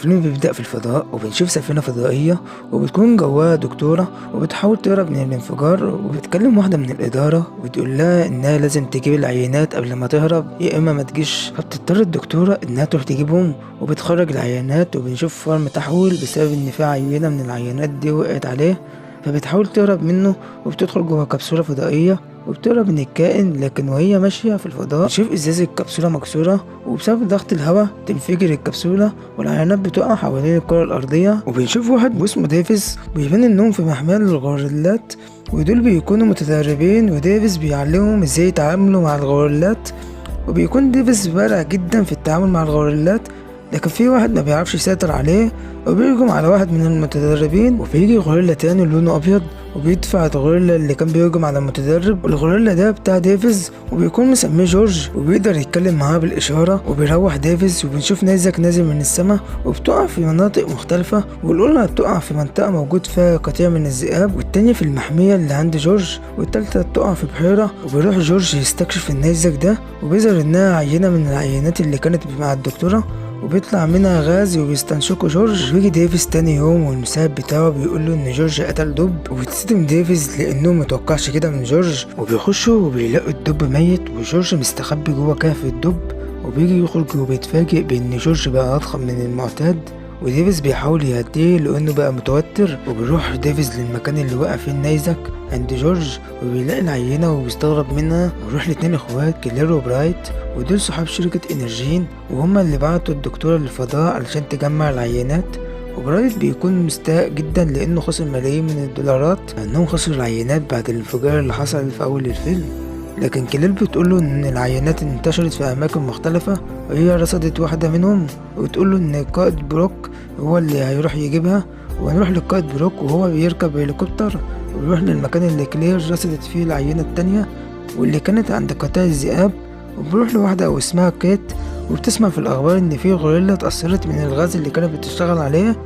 الفيلم بيبدأ في الفضاء وبنشوف سفينة فضائية وبتكون جواها دكتورة وبتحاول تهرب من الانفجار، وبتكلم واحدة من الإدارة وبتقول لها إنها لازم تجيب العينات قبل ما تهرب يا إما ما تجيش. فبتضطر الدكتورة إنها تروح تجيبهم وبتخرج العينات، وبنشوف فار تحول بسبب إن في عينة من العينات دي وقعت عليه، فبتحاول تهرب منه وبتدخل جوه كبسولة فضائية وبتهرب من الكائن. لكن وهي ماشية في الفضاء بتشوف ازاز الكبسولة مكسورة، وبسبب ضغط الهواء تنفجر الكبسولة والعينات بتقع حوالين الكرة الأرضية. وبنشوف واحد اسمه ديفيز وبيبان انهم في محمية للغوريلات، ودول بيكونوا متدربين وديفيز بيعلمهم ازاي يتعاملوا مع الغوريلات. وبيكون ديفيز بارع جدا في التعامل مع الغوريلات، لكن في واحد ما بيعرفش يسيطر عليه وبيهجم على واحد من المتدربين، وبيجي غوريلا تاني لونه ابيض وبيدفع الغوريلا اللي كان بيهجم على المتدرب. والغوريلا ده بتاع ديفيز وبيكون مسميه جورج وبيقدر يتكلم معاه بالاشاره. وبيروح ديفيز وبنشوف نيزك نازل من السماء وبتقع في مناطق مختلفه، والاولى بتقع في منطقه موجود فيها قطيع من الذئاب، والتانية في المحميه اللي عند جورج، والتالتة بتقع في بحيره. وبيروح جورج يستكشف النيزك ده وبيظهر انها عينه من العينات اللي كانت مع الدكتوره، وبيطلع منها غاز وبيستنشقه جورج. ويجي ديفيز تاني يوم والمساعد بتاعه بيقوله ان جورج قتل دب، وبتصدم ديفيز لانه متوقعش كده من جورج. وبيخشوا وبيلاقوا الدب ميت وجورج مستخبي جوه كهف الدب، وبيجي يخرج وبيتفاجئ بان جورج بقى اضخم من المعتاد. وديفيز بيحاول يهديه لانه بقى متوتر، وبيروح ديفيز للمكان اللي وقع فيه النيزك عند جورج وبيلاقي العينة وبيستغرب منها. ويروح لاتنين اخوات كلير وبرايت، ودول صحاب شركة انرجين وهما اللي بعتوا الدكتورة للفضاء علشان تجمع العينات. وبرايت بيكون مستاء جدا لانه خسر ملايين من الدولارات لانهم خسروا العينات بعد الانفجار اللي حصل في اول الفيلم. لكن كلير بتقوله ان العينات انتشرت في اماكن مختلفة وهي رصدت واحدة منهم، وتقوله ان القائد بروك هو اللي هيروح يجيبها. وهنروح للقائد بروك وهو بيركب هليكوبتر وبيروح للمكان اللي كلير رصدت فيه العينة التانية واللي كانت عند قطاع الذئاب. وبيروح لواحدة اسمها كيت وبتسمع في الأخبار إن في غوريلا اتأثرت من الغاز اللي كانت بتشتغل عليه،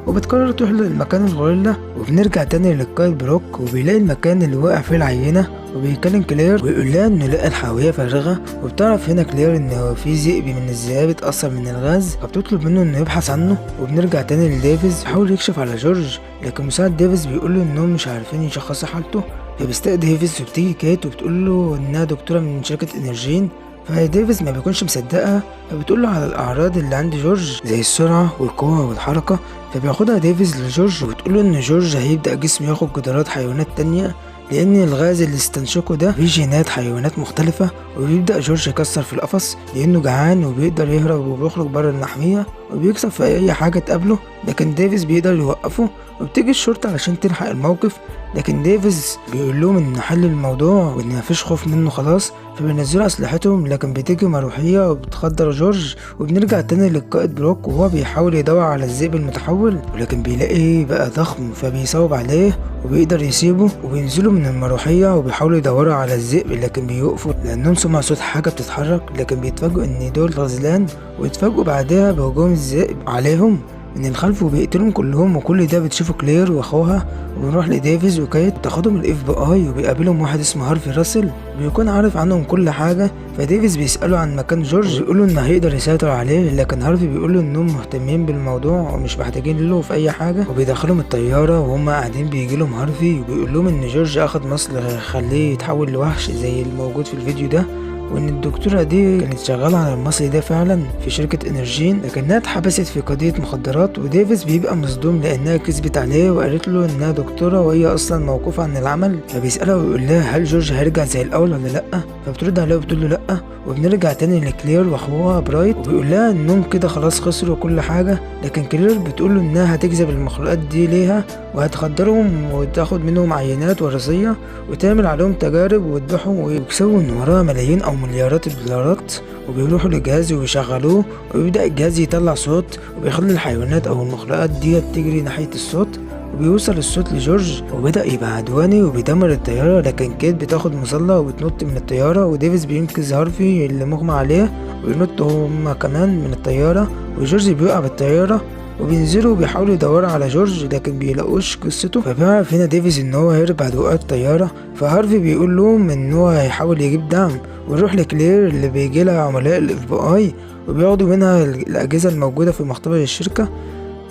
وبتقرر تروح للمكان الغوريلا. وبنرجع تاني للقائد بروك وبيلاقي المكان اللي وقع فيه العينة وبيكلم كلير ويقول لها انه لقى الحاوية فارغة. وبتعرف هنا كلير ان في ذئب من الذئاب اتأثر من الغاز، فبتطلب منه انه يبحث عنه. وبنرجع تاني لديفيز يحاول يكشف على جورج، لكن مساعد ديفيز بيقول له انهم مش عارفين يشخصوا حالته. فبيستاء ديفيز وبتيجي كيت وبتقول له انها دكتورة من شركة انرجين، فديفيز ما بيكونش مصدقها، فبتقول له على الاعراض اللي عند جورج زي السرعه والقوه والحركه. فبياخدها ديفيز لجورج وبتقول له ان جورج هيبدا جسمه ياخد قدرات حيوانات تانية لان الغاز اللي استنشقه ده فيه جينات حيوانات مختلفه. وبيبدا جورج يكسر في القفص لانه جعان وبيقدر يهرب وبيخرج بره المحميه وبيكسب في اي حاجه تقابله، لكن ديفيز بيقدر يوقفه. وبتيجي الشرطه علشان تلحق الموقف، لكن ديفيز بيقول لهم ان حل الموضوع وان مفيش خوف منه خلاص. فبينزلوا اسلحتهم، لكن بتيجي مروحيه وبتخدر جورج. وبنرجع تاني للقائد بروك وهو بيحاول يدور على الذئب المتحول، ولكن بيلاقيه بقى ضخم فبيصوب عليه وبيقدر يسيبه. وبينزلوا من المروحيه وبيحاولوا يدوروا على الذئب، لكن بيوقفوا لانهم سمعوا صوت حاجه بتتحرك، لكن بيتفاجئوا ان دول غزلان. ويتفاجئوا بعدها بهجوم الذئب عليهم من الخلف وبيقتلهم كلهم. وكل ده بتشوفه كلير واخوها. وبنروح لديفيز وكايت تاخدهم الاف بي اي، وبيقابلهم واحد اسمه هارفي راسل بيكون عارف عنهم كل حاجه. فديفيز بيساله عن مكان جورج بيقولوا انه هيقدر يسيطر عليه، لكن هارفي بيقوله انهم مهتمين بالموضوع ومش محتاجين له في اي حاجه. وبيدخلهم الطياره وهم قاعدين بيجي لهم هارفي وبيقول لهم ان جورج اخد مصل يخليه يتحول لوحش زي الموجود في الفيديو ده، وان الدكتوره دي كانت شغاله على المصري ده فعلا في شركه انرجين، لكنها اتحبست في قضيه مخدرات. وديفيز بيبقى مصدوم لانها كذبت عليه وقالت له انها دكتوره وهي اصلا موقوفه عن العمل. فبيسالها ويقول لها هل جورج هيرجع زي الاول ولا لا، فبترد عليه وبتقول له لا. وبنرجع تاني لكلير واخوها برايت وبيقول لها انهم كده خلاص خسروا كل حاجه، لكن كلير بتقول له انها هتجذب المخلوقات دي ليها وهتخدرهم وتاخد منهم عينات وراثيه وتعمل عليهم تجارب وتبيعهم ويكسبوا من وراها ملايين او مليارات الدولارات. وبيروحوا للجهاز وبيشغلوه وبيبدا الجهاز يطلع صوت وبيخلي الحيوانات او المخلوقات دي تجري ناحيه الصوت، وبيوصل الصوت لجورج وبدأ يبقى عدواني وبيدمر الطيارة. لكن كيت بتاخد مظلة وبتنط من الطيارة، وديفيز بينقذ هارفي اللي مغمى عليه وينط هما كمان من الطيارة، وجورج بيقع بالطيارة وبينزلوا وبيحاولوا يدوروا على جورج لكن بيلاقوش قصته. فبيعرف هنا ديفيز ان هو هرب بعد وقوع الطيارة. فهارفي بيقول لهم ان هو هيحاول يجيب دعم، ونروح لكلير اللي بيجي لها عملاء الاف بي اي وبياخدوا منها الاجهزة الموجودة في مختبر الشركة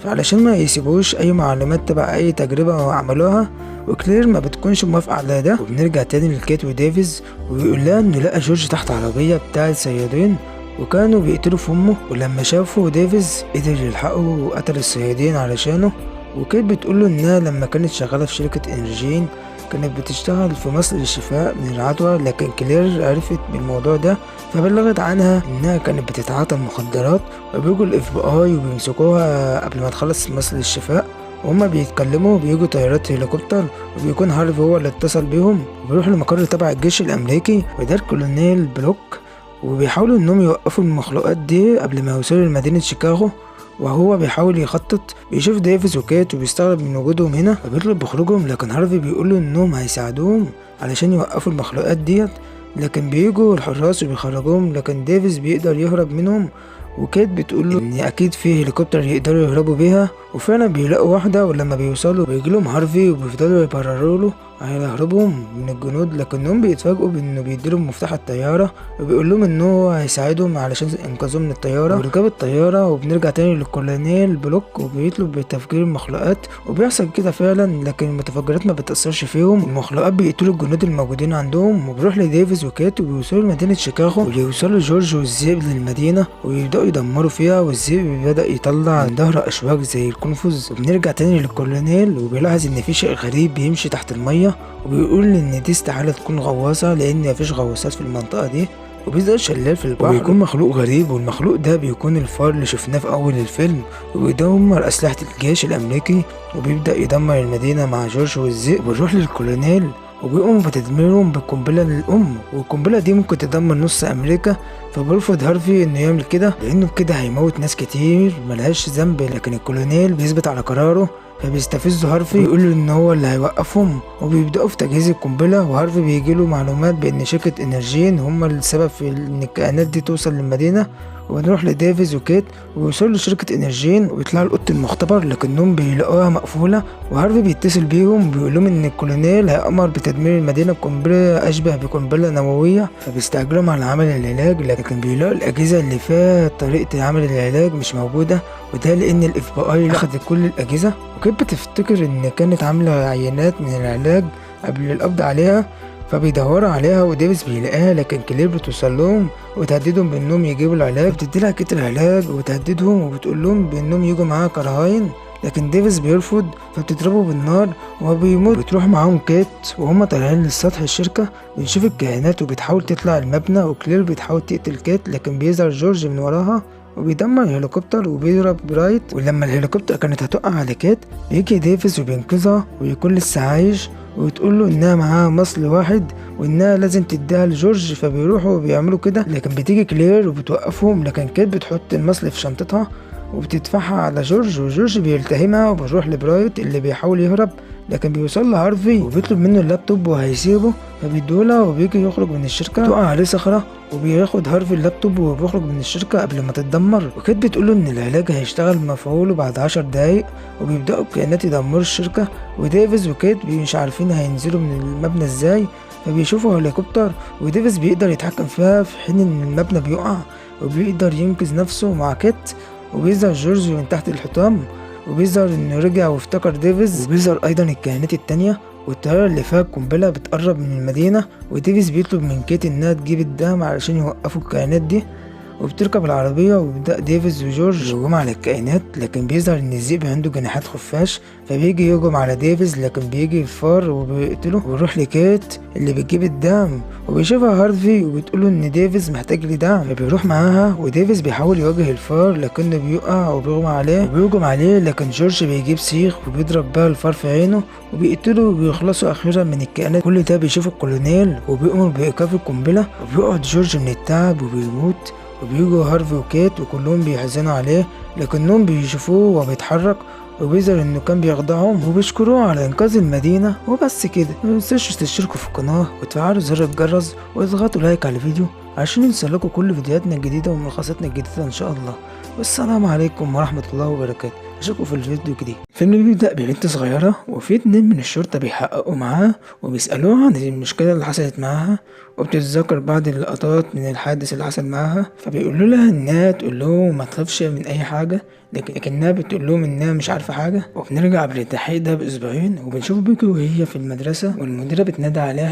فعلشان ما يسيبوش اي معلومات تبع اي تجربة عملوها. وكلير ما بتكونش موافقة على ده. وبنرجع تاني لكيت وديفيز وبيقول لها انه لقى جورج تحت عربية بتاعت صيادين وكانوا بيقتلوا في امه، ولما شافوا ديفيز قدر يلحقه وقتل الصيادين علشانه. وكيت بتقوله انها لما كانت شغالة في شركة انرجين كانت بتشتغل في مصر للشفاء من العدوى، لكن كلير عرفت بالموضوع ده فبلغت عنها انها كانت بتتعاطى المخدرات. وبيجوا الاف بي اي وبيمسكوها قبل ما تخلص مصر للشفاء. وهما بيتكلموا بيجوا طيارات هليكوبتر وبيكون هارفي هو اللي اتصل بيهم وبيروح لمقر تبع الجيش الامريكي وده الكولونيل بلوك. وبيحاولوا انهم يوقفوا المخلوقات دي قبل ما يوصلوا لمدينة شيكاغو. وهو بيحاول يخطط بيشوف ديفيز وكيت وبيستغرب من وجودهم هنا فبيطلب بخروجهم، لكن هارفي بيقوله انهم هيساعدوهم علشان يوقفوا المخلوقات ديت. لكن بيجوا الحراس وبيخرجوهم لكن ديفيز بيقدر يهرب منهم. وكيت بتقوله ان اكيد في هليكوبتر يقدروا يهربوا بيها وفعلا بيلاقوا واحدة. ولما بيوصلوا بيجيلهم هارفي وبيفضلوا يبرروا له على هروبهم من الجنود، لكنهم بيتفاجئوا بانه بيديلهم مفتاح الطيارة وبيقول لهم انه هيساعدهم علشان ينقذوهم من الطيارة. وركاب الطيارة وبنرجع تاني للكولونيل بلوك وبيطلب بتفجير المخلوقات وبيحصل كده فعلا، لكن المتفجرات ما بتأثرش فيهم. المخلوقات بيقتلوا الجنود الموجودين عندهم. وبيروح لديفيز وكيت وبيوصلوا لمدينة شيكاغو وبيوصلوا جورج والذئب للمدينة ويبدأوا يدمروا فيها، والذئب بدأ يطلع من ظهره أشواك زي القنفذ. وبنرجع تاني للكولونيل وبيلاحظ ان في شيء غريب بيمشي تحت المية وبيقول ان دي استحالة تكون غواصة لان مفيش غواصات في المنطقة دي. وبيظهر شلال في البحر وبيكون مخلوق غريب، والمخلوق ده بيكون الفار اللي شفناه في اول الفيلم وبيدمر اسلحة الجيش الامريكي وبيبدأ يدمر المدينة مع جورج والذئب. وبيروح للكولونيل وبيقوم بتدميرهم بالقنبلة للأم، والقنبلة دي ممكن تدمر نص أمريكا. فبيرفض هارفي إنه يعمل كده لأنه بكده هيموت ناس كتير ملهاش ذنب، لكن الكولونيل بيثبت على قراره فبيستفز هارفي ويقول له ان هو اللي هيوقفهم. وبيبداوا في تجهيز القنبله وهارفي بيجيله معلومات بان شركه انرجين هم السبب في ان الكائنات دي توصل للمدينه. وبنروح لديفيز وكيت وبيوصلوا لشركة انرجين وبيطلعوا لأوضة المختبر لكنهم بيلاقوها مقفولة. وهارفي بيتصل بيهم وبيقول لهم ان الكولونيل هيأمر بتدمير المدينة بقنبلة اشبه بقنبلة نووية، فبيستعجلهم على عمل العلاج لكن بيلاقوا الأجهزة اللي فيها طريقة عمل العلاج مش موجودة، وده لأن الاف بي اي أخدت كل الأجهزة. وكيت بتفتكر ان كانت عاملة عينات من العلاج قبل القبض عليها فبيدوروا عليها وديفيز بيلاقيها، لكن كلير بتوصل لهم وتهددهم بانهم يجيبوا العلاج. بتديلها كيت العلاج وتهددهم وبتقول لهم بانهم يجوا معاها كرهاين، لكن ديفيز بيرفض فبتضربه بالنار وبيموت. بتروح معاهم كيت وهم طالعين للسطح الشركة بنشوف الكائنات وبتحاول تطلع المبنى وكلير بتحاول تقتل كيت لكن بيظهر جورج من وراها وبيدمر الهليكوبتر وبيضرب برايت. ولما الهليكوبتر كانت هتقع على كيت بيجي ديفيز وبينقذها ويكون لسه عايش وتقول له انها معاها مصل واحد وانها لازم تديها لجورج، فبيروحوا وبيعملوا كده لكن بتيجي كلير وبتوقفهم، لكن كيت بتحط المصل في شنطتها وبتدفعها على جورج وجورج بيلتهمها. وبنروح لبرايت اللي بيحاول يهرب لكن بيوصل لهارفي وبيطلب منه اللابتوب وهيسيبه فبيدولها وبيجي يخرج من الشركة تقع عليه صخرة وبياخد هارفي اللابتوب وبيخرج من الشركة قبل ما تتدمر. وكيت بتقوله ان العلاج هيشتغل مفعوله بعد 10 دقايق وبيبدأوا الكائنات يدمروا الشركة. وديفيز وكيت مش عارفين هينزلوا من المبنى ازاي فبيشوفوا هليكوبتر وديفيز بيقدر يتحكم فيها في حين ان المبنى بيقع وبيقدر ينقذ نفسه مع كيت. وبيظهر جورج من تحت الحطام وبيظهر انه رجع وافتكر ديفيز، وبيظهر ايضا الكائنات التانية والطيارة اللي فيها القنبلة بتقرب من المدينة. وديفيز بيطلب من كيت انها تجيب الدعم علشان يوقفوا الكائنات دي وبتركب العربية وبيبدأ ديفيز وجورج يهجموا على الكائنات، لكن بيظهر ان الذئب عنده جناحات خفاش فبيجي يهجم على ديفيز لكن بيجي الفار وبيقتله. وبيروح لكيت اللي بتجيب الدعم وبيشوفها هارفي وبتقوله ان ديفيز محتاج لي دعم فبيروح معاها. وديفيز بيحاول يواجه الفار لكنه بيقع وبيغمى عليه وبيهجم عليه، لكن جورج بيجيب سيخ وبيضرب بها الفار في عينه وبيقتله وبيخلصوا اخيرا من الكائنات. كل ده بيشوف الكولونيل وبيؤمر بايقاف القنبلة وبيقعد جورج من التعب وبيموت. وبيجوا هارفي وكيت وكلهم بيحزنوا عليه لكنهم بيشوفوه وبيتحرك وبيظهر انه كان بيخدعهم وبيشكروه على انقاذ المدينة. وبس كده، متنسوش تشتركوا في القناة وتفعلوا زر الجرس وتضغطوا لايك على الفيديو عشان يوصلكوا كل فيديوهاتنا الجديدة وملخصاتنا الجديدة ان شاء الله. والسلام عليكم ورحمة الله وبركاته. اشوفكم في الفيديو الجديد. الفيلم بيبدأ ببنت صغيرة وفي 2 من الشرطة بيحققوا معاها وبيسألوها عن المشكلة اللي حصلت معاها، وبتتذكر بعض اللقطات من الحادث اللي حصل معاها، فبيقولوا لها انها تقول لهم ما تخافش من اي حاجة، لكنها بتقول لهم انها مش عارفة حاجة. وبنرجع قبل التحقيق ده بأسبوعين وبنشوف بيكي وهي في المدرسة والمديرة بتنادى عليها